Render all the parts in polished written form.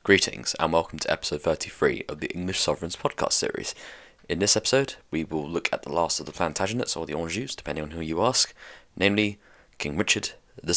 Greetings and welcome to episode 33 of the English Sovereigns podcast series. In this episode, we will look at the last of the Plantagenets, or the Anjous, depending on who you ask, namely King Richard II.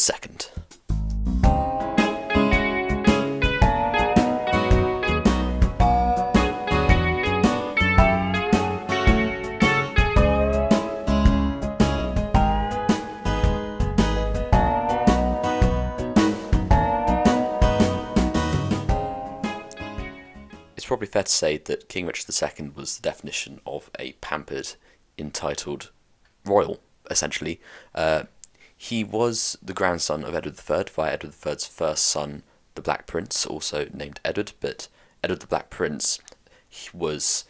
It's probably fair to say that King Richard II was the definition of a pampered, entitled royal, essentially. He was the grandson of Edward III via Edward III's first son, the Black Prince, also named Edward, but Edward the Black Prince was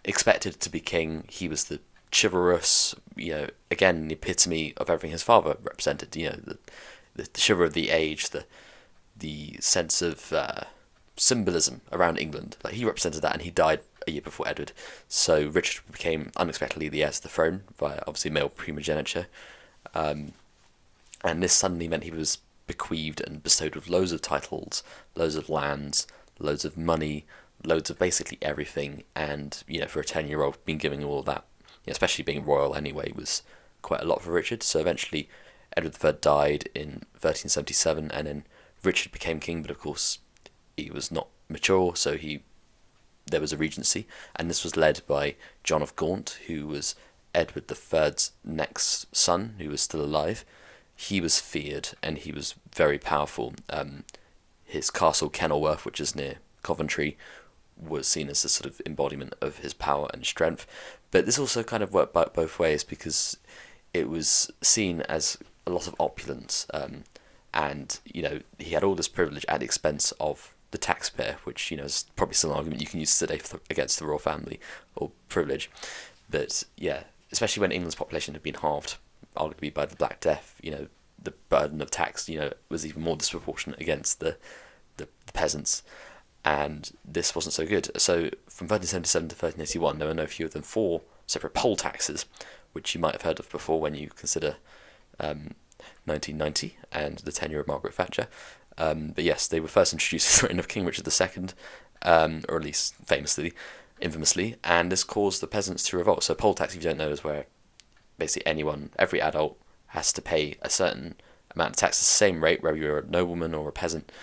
expected to be king. He was the chivalrous, again, the epitome of everything his father represented, the chivalry of the age, the sense of symbolism around England. Like, he represented that, and he died a year before Edward. So Richard became unexpectedly the heir to the throne via obviously male primogeniture, and this suddenly meant he was bequeathed and bestowed with loads of titles, loads of lands, loads of money, loads of basically everything. And for a 10-year-old, being given all of that, especially being royal anyway, was quite a lot for Richard. So eventually, Edward III died in 1377, and then Richard became king. But of course, he was not mature, so there was a regency, and this was led by John of Gaunt, who was Edward III's next son, who was still alive. He was feared, and he was very powerful. His castle Kenilworth, which is near Coventry, was seen as a sort of embodiment of his power and strength. But this also kind of worked both ways, because it was seen as a lot of opulence, and he had all this privilege at the expense of the taxpayer, which is probably still an argument you can use today against the royal family or privilege. But yeah, especially when England's population had been halved, arguably by the Black Death, the burden of tax, was even more disproportionate against the peasants, and this wasn't so good. So from 1377 to 1381, there were no fewer than 4 separate poll taxes, which you might have heard of before when you consider 1990 and the tenure of Margaret Thatcher. But yes, they were first introduced in the reign of King Richard II, or at least infamously, and this caused the peasants to revolt. So poll tax, if you don't know, is where basically every adult has to pay a certain amount of tax, the same rate, whether you're a nobleman or a peasant,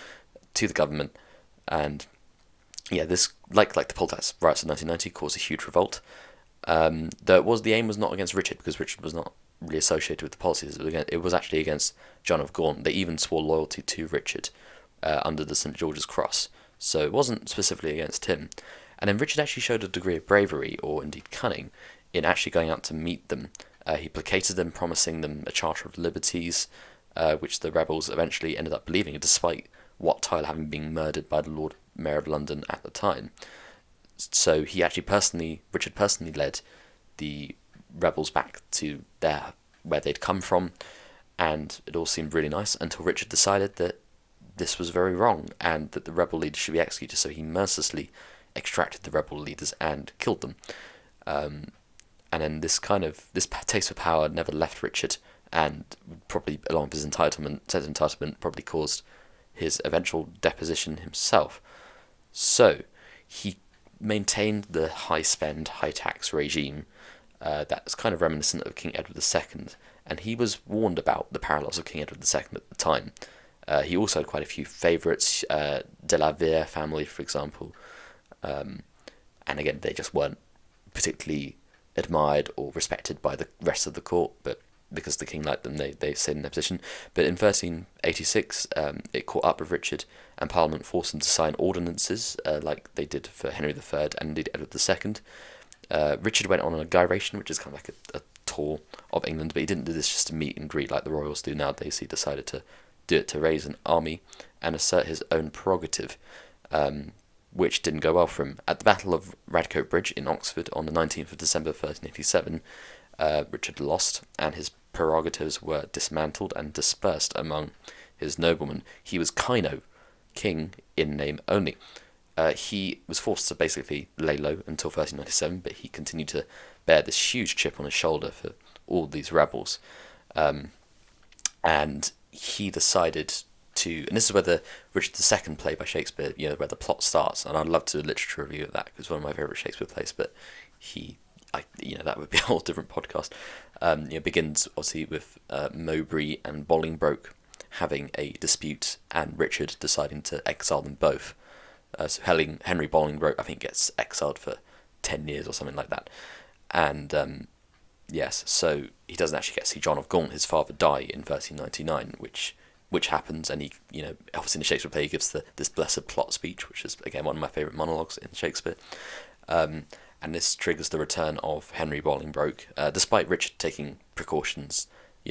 to the government. And yeah, this, like the poll tax riots of 1990, caused a huge revolt. The aim was not against Richard, because Richard was not really associated with the policies. It was actually against John of Gaunt. They even swore loyalty to Richard under the St. George's Cross, so it wasn't specifically against him. And then Richard actually showed a degree of bravery, or indeed cunning, in actually going out to meet them. He placated them, promising them a Charter of Liberties, which the rebels eventually ended up believing, despite Wat Tyler having been murdered by the Lord Mayor of London at the time. So Richard personally led the rebels back to where they'd come from, and it all seemed really nice until Richard decided that this was very wrong and that the rebel leaders should be executed. So he mercilessly extracted the rebel leaders and killed them. And then this taste for power never left Richard, and probably along with his sense of entitlement, probably caused his eventual deposition himself. So he maintained the high spend, high tax regime that's kind of reminiscent of King Edward II, and he was warned about the parallels of King Edward II at the time. He also had quite a few favourites, De la Vere family, for example, and again, they just weren't particularly admired or respected by the rest of the court, but because the king liked them, they stayed in their position. But in 1386, it caught up with Richard, and Parliament forced him to sign ordinances, like they did for Henry III and indeed Edward II. Richard went on a gyration, which is kind of like a tour of England, but he didn't do this just to meet and greet like the royals do nowadays. He decided to do it to raise an army and assert his own prerogative, which didn't go well for him. At the Battle of Radcote Bridge in Oxford on the 19th of December 1387, Richard lost, and his prerogatives were dismantled and dispersed among his noblemen. He was Kino, king in name only. He was forced to basically lay low until 1397, but he continued to bear this huge chip on his shoulder for all these rebels. And he decided to, and this is where the Richard II play by Shakespeare, where the plot starts, and I'd love to do a literature review of that because it's one of my favourite Shakespeare plays, but that would be a whole different podcast. Begins obviously with Mowbray and Bolingbroke having a dispute, and Richard deciding to exile them both. So Henry Bolingbroke, I think, gets exiled for 10 years or something like that, and yes, so he doesn't actually get to see John of Gaunt, his father, die in 1399, which happens, and he, obviously in the Shakespeare play he gives this blessed plot speech, which is again one of my favourite monologues in Shakespeare, and this triggers the return of Henry Bolingbroke, despite Richard taking precautions,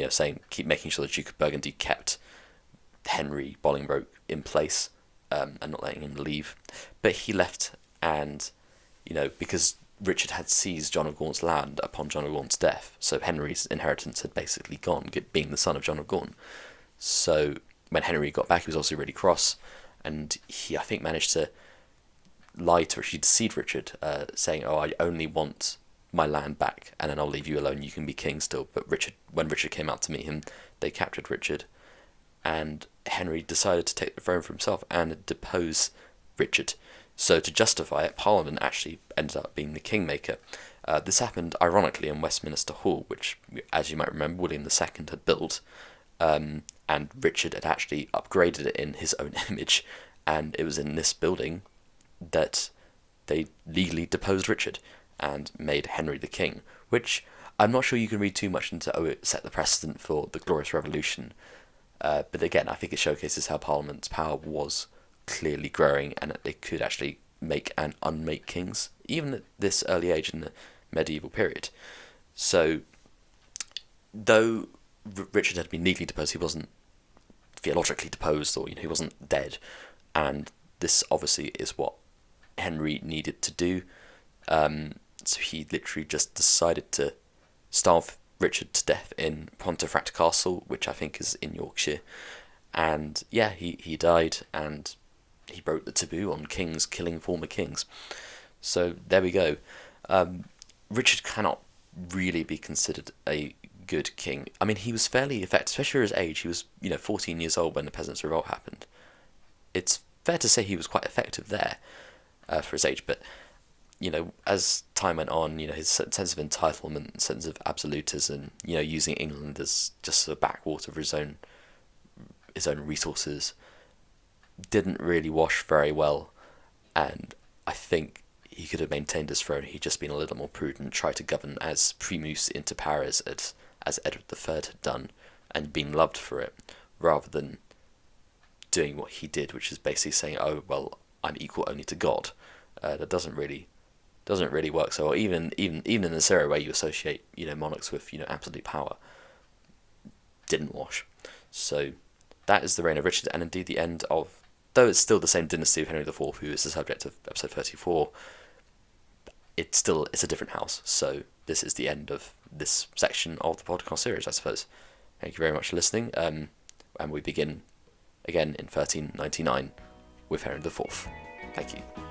saying keep making sure the Duke of Burgundy kept Henry Bolingbroke in place, and not letting him leave, but he left, and because Richard had seized John of Gaunt's land upon John of Gaunt's death, so Henry's inheritance had basically gone, being the son of John of Gaunt. So when Henry got back, he was also really cross, and he, I think, managed to lie to Richard, deceive Richard, saying, "Oh, I only want my land back, and then I'll leave you alone. You can be king still." But when Richard came out to meet him, they captured Richard, and Henry decided to take the throne for himself and depose Richard. So to justify it, Parliament actually ended up being the kingmaker. This happened, ironically, in Westminster Hall, which, as you might remember, William II had built, and Richard had actually upgraded it in his own image, and it was in this building that they legally deposed Richard and made Henry the king, which I'm not sure you can read too much into, it set the precedent for the Glorious Revolution, but again, I think it showcases how Parliament's power was clearly growing, and that they could actually make and unmake kings, even at this early age in the medieval period. So, though Richard had been legally deposed, he wasn't theologically deposed, or he wasn't dead, and this obviously is what Henry needed to do. So he literally just decided to starve Richard to death in Pontefract Castle, which I think is in Yorkshire, and yeah, he died, and he broke the taboo on kings killing former kings. So there we go. Richard cannot really be considered a good king. I mean, he was fairly effective, especially for his age. He was, 14 years old when the Peasants' Revolt happened. It's fair to say he was quite effective there for his age, but, as time went on, his sense of entitlement, sense of absolutism, using England as just a backwater for his own resources, didn't really wash very well, and I think he could have maintained his throne. He'd just been a little more prudent, tried to govern as primus inter pares as Edward III had done, and been loved for it, rather than doing what he did, which is basically saying, "Oh well, I'm equal only to God." That doesn't really work so well. Even in the scenario where you associate monarchs with absolute power, didn't wash. So that is the reign of Richard, and indeed the end of. Though it's still the same dynasty of Henry IV, who is the subject of episode 34, it's a different house. So this is the end of this section of the podcast series, I suppose. Thank you very much for listening, and we begin again in 1399 with Henry IV. Thank you.